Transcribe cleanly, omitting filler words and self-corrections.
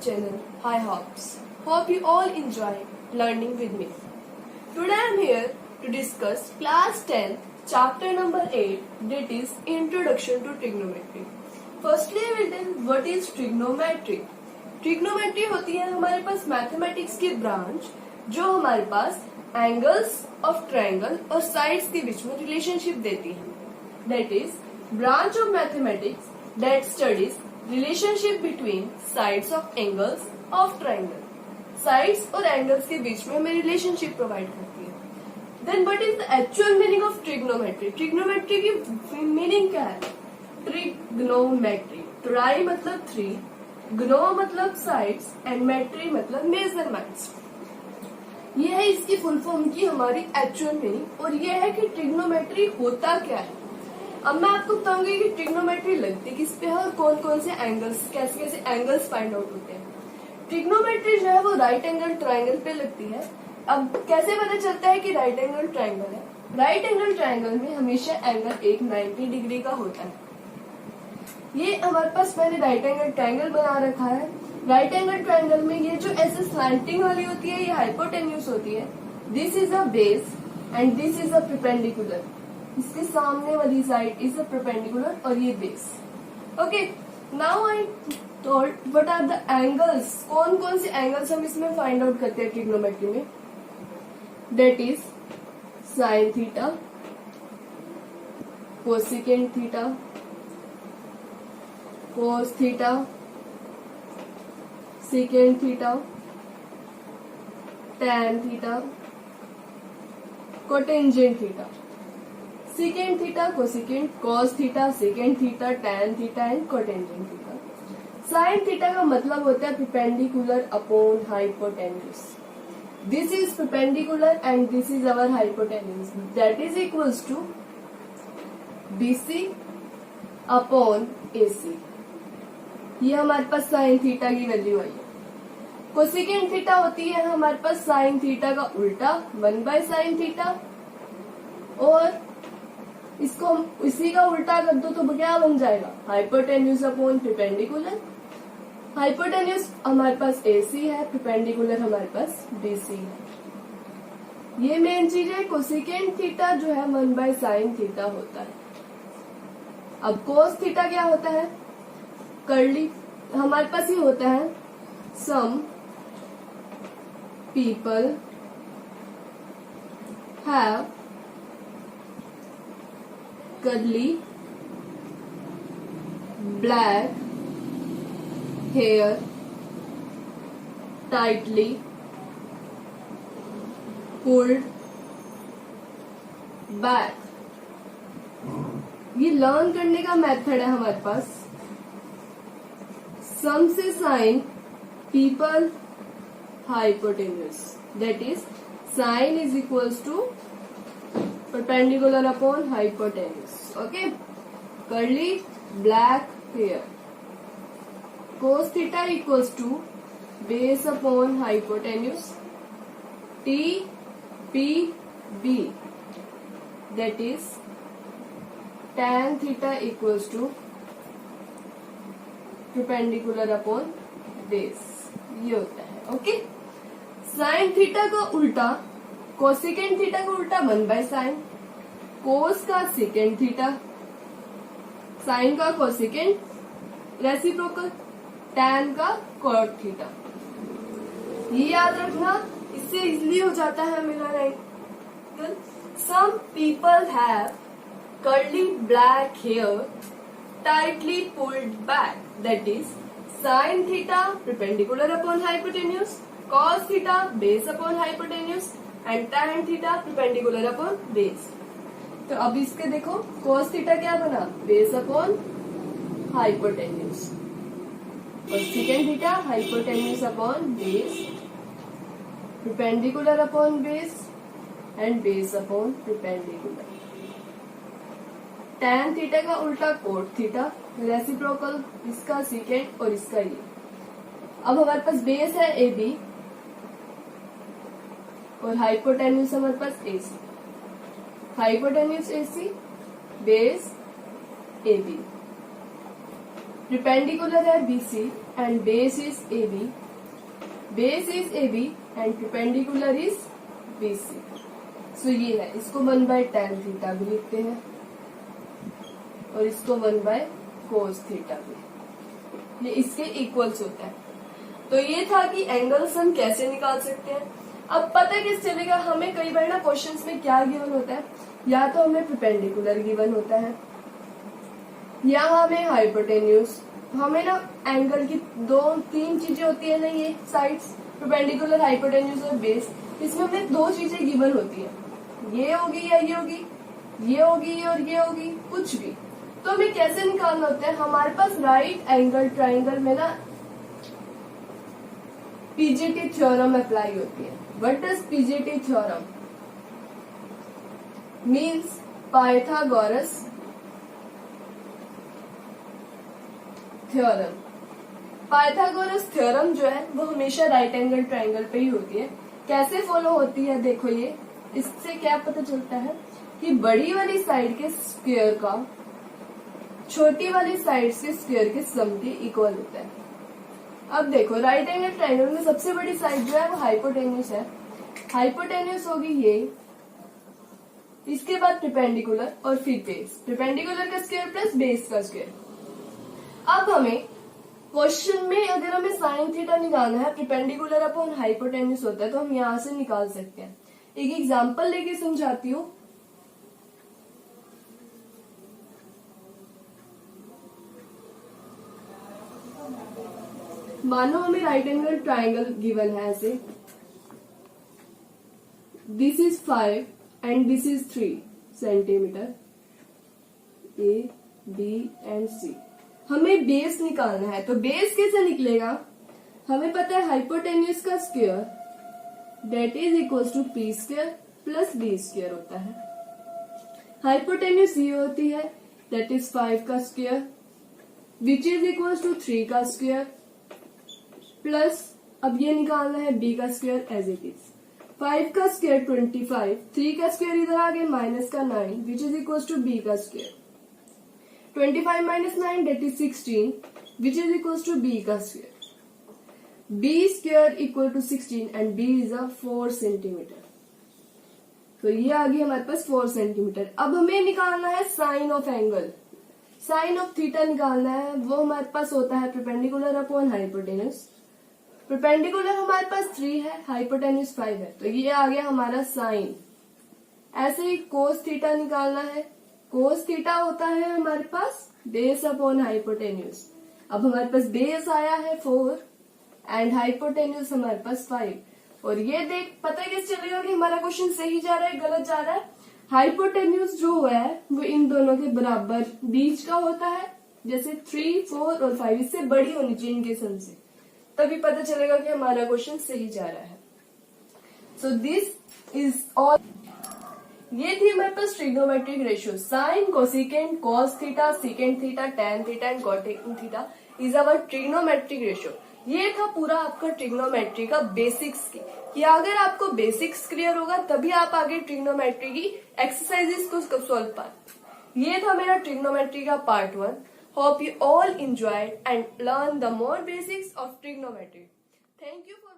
channel. Hi Hops. Hope you all enjoy learning with me. Today I am here to discuss class 10 chapter number 8, that is Introduction to Trigonometry. Firstly I will tell what is trigonometry. Trigonometry होती है हमारे पास mathematics की branch जो हमारे पास angles of triangle और sides के बीच में relationship देती है. That is branch of mathematics that studies relationship between sides of angles of triangle. Sides और angles के बीच में हमें relationship provide करती है. Then what is the actual meaning of trigonometry? Trigonometry की meaning क्या है? Trigonometry. Tri मतलब three, gno मतलब sides and metry मतलब measurements. ये है इसकी फुल फॉर्म की हमारी एक्चुअल मीनिंग और ये है कि ट्रिग्नोमेट्री होता क्या है. अब मैं आपको बताऊंगी कि ट्रिग्नोमेट्री लगती किस पे है और कौन कौन से एंगल्स कैसे कैसे एंगल्स फाइंड आउट होते हैं. ट्रिग्नोमेट्री जो है वो राइट एंगल ट्रायंगल पे लगती है. अब कैसे पता चलता है कि राइट एंगल ट्रायंगल है? राइट एंगल ट्रायंगल में हमेशा एंगल एक 90 डिग्री का होता है. ये हमारे पास मैंने राइट एंगल ट्रायंगल बना रखा है. राइट एंगल ट्रायंगल में ये जो ऐसे स्लैंटिंग वाली होती है ये हाइपोटेन्यूज होती है. This is a base and this is a perpendicular. इसके सामने वाली साइड इज अ परपेंडिकुलर और ये base. Okay, now I told what are the angles. कौन कौन से एंगल्स हम इसमें फाइंड आउट करते हैं ट्रिग्नोमेट्री में? That is sine theta, cosecant theta, cos theta, second theta, tan theta, cotangent theta. Second theta, cosecant, cos theta, second theta, tan theta and cotangent theta. Sine theta का मतलब होता है perpendicular upon hypotenuse. This is perpendicular and this is our hypotenuse. That is equals to BC upon AC. ये हमारे पास sine theta की value आई है. कोसेकेंट थीटा होती है हमारे पास साइन थीटा का उल्टा 1/sin थीटा और इसको हम इसी का उल्टा कर दो तो क्या बन जाएगा? Hypotenuse upon perpendicular. हाइपोटेन्यूज हमारे पास एसी है, परपेंडिकुलर हमारे पास बीसी है. ये मेन चीज है. कोसेकेंट थीटा जो है 1/sin थीटा होता है. अब कोस थीटा क्या होता है? कर्ली. हमारे पास ये होता है some people have curly black hair tightly pulled back. ये लर्न करने का मेथड है हमारे पास. सम से sine people hypotenuse. That is sine is equals to perpendicular upon hypotenuse. Okay, curly black hair. Cos theta equals to base upon hypotenuse T P B. That is tan theta equals to perpendicular upon base. ये होता है. Okay, sign theta का उल्टा cosecant theta का उल्टा 1/sin, cos का second theta, sine का cosecant reciprocal, tan का कॉट थीटा. ये याद रखना, इससे इजीली हो जाता है मेरा angle. Some people have curly black hair tightly pulled back. That is sine theta perpendicular upon hypotenuse, cos theta base upon hypotenuse and tan theta perpendicular upon base. तो अब इसके देखो cos थीटा क्या बना? बेस अपॉन हाइपोटेन्यूज और second theta hypotenuse upon base, perpendicular upon base and base upon perpendicular. tan theta का उल्टा cot theta, reciprocal इसका सेकेंड और इसका ये. अब हमारे पास बेस है AB और हाइपोटेन्यूज हमारे पास AC. Hypotenuse AC, base AB. Perpendicular है BC and base is AB. Base is AB and perpendicular is BC. So ये है, इसको 1/tan थीटा भी लिखते हैं और इसको 1/cos थीटा भी, ये इसके इक्वल्स होता है। तो ये था कि एंगल्स हम कैसे निकाल सकते हैं। अब पता किस चलेगा, हमें कई बार ना क्वेश्चंस में क्या गिवन होता है, या तो हमें परपेंडिकुलर गिवन होता है या हमें हाइपोटेन्यूज, हमें ना एंगल की 2-3 चीजें होती है ना, ये साइड्स परपेंडिकुलर, हाइपोटेन्यूज और बेस, इसमें हमें 2 चीजें गिवन होती है, ये होगी या ये होगी, ये होगी और ये होगी, कुछ भी। तो हमें कैसे निकालना होता है, हमारे पास राइट एंगल ट्राइंगल में ना पीजीटी थ्योरम अप्लाई होती है। What does PGT theorem means? Pythagoras theorem. Pythagoras theorem जो है वो हमेशा राइट एंगल ट्राइंगल पे ही होती है। कैसे फॉलो होती है, देखो ये, इससे क्या पता चलता है कि बड़ी वाली साइड के स्क्वायर का छोटी वाली साइड से स्क्वायर के सम के इक्वल होता है। अब देखो राइट एंगल ट्राइंगल में सबसे बड़ी साइड जो है वो हाइपोटेन्यूस है। हाइपोटेन्यूस होगी ये, इसके बाद परपेंडिकुलर और फिर बेस, परपेंडिकुलर का स्क्वायर प्लस बेस का स्क्वायर। अब हमें क्वेश्चन में अगर हमें साइन थीटा निकालना है, परपेंडिकुलर अपॉन हाइपोटेन्यूस होता है, तो हम यहां से निकाल सकते हैं। एक एग्जांपल लेके समझाती हूँ। मानो हमें राइट एंगल ट्राइंगल गिवन है ऐसे, this is 5 and this is 3 centimetre, A B and C. हमें बेस निकालना है, तो बेस कैसे निकलेगा, हमें पता है हाइपोटेन्यूस का square that is equal to P square plus B square होता है। हाइपोटेन्यूस ये होती है दैट इज 5 का square which is equal to 3 का स्क्वायर प्लस, अब ये निकालना है b का स्क्वायर एज इट इज, 5 का स्क्वायर 25, 3 का स्क्वायर इधर आ गया माइनस का 9 which is equal to b का square, 25 minus 9 that is 16 which is equal to b का square, b square equal to 16 and b is a 4 centimetre. तो ये आ गया हमारे पास 4 सेंटीमीटर। अब हमें निकालना है sine of angle, sine of theta निकालना है, वो हमारे पास होता है परपेंडिकुलर अपॉन हाइपोटेन्यूस। परपेंडिकुलर हमारे पास 3 है, हाइपोटेन्यूस 5 है, तो ये आ गया हमारा साइन। ऐसे ही कोस थीटा निकालना है, कोस थीटा होता है हमारे पास बेस अपॉन हाइपोटेन्यूस। अब हमारे पास बेस आया है 4 एंड हाइपोटेन्यूस हमारे पास 5, और ये देख पता कैसे चलेगा कि हमारा क्वेश्चन सही जा रहा है गलत जा रहा है। हाइपोटेन्यूस जो है वो इन दोनों के बराबर बीच का होता है, जैसे 3, 4 और 5 इससे बड़ी होनी चाहिए इनके सम से, तभी पता चलेगा कि हमारा क्वेश्चन सही जा रहा है। So this is all. ये थी हमारे पास trigonometric ratio, sine, cosecant, cos theta, secant theta, tan theta and cotan theta is our trigonometric ratio. ये था पूरा आपका ट्रिग्नोमेट्री का बेसिक्स की, कि अगर आपको बेसिक्स क्लियर होगा तभी आप आगे ट्रिग्नोमेट्री की एक्सरसाइजेस को सॉल्व पाए। ये था मेरा ट्रिग्नोमेट्री का part 1। Hope you all enjoyed and learned the more basics of trigonometry. Thank you for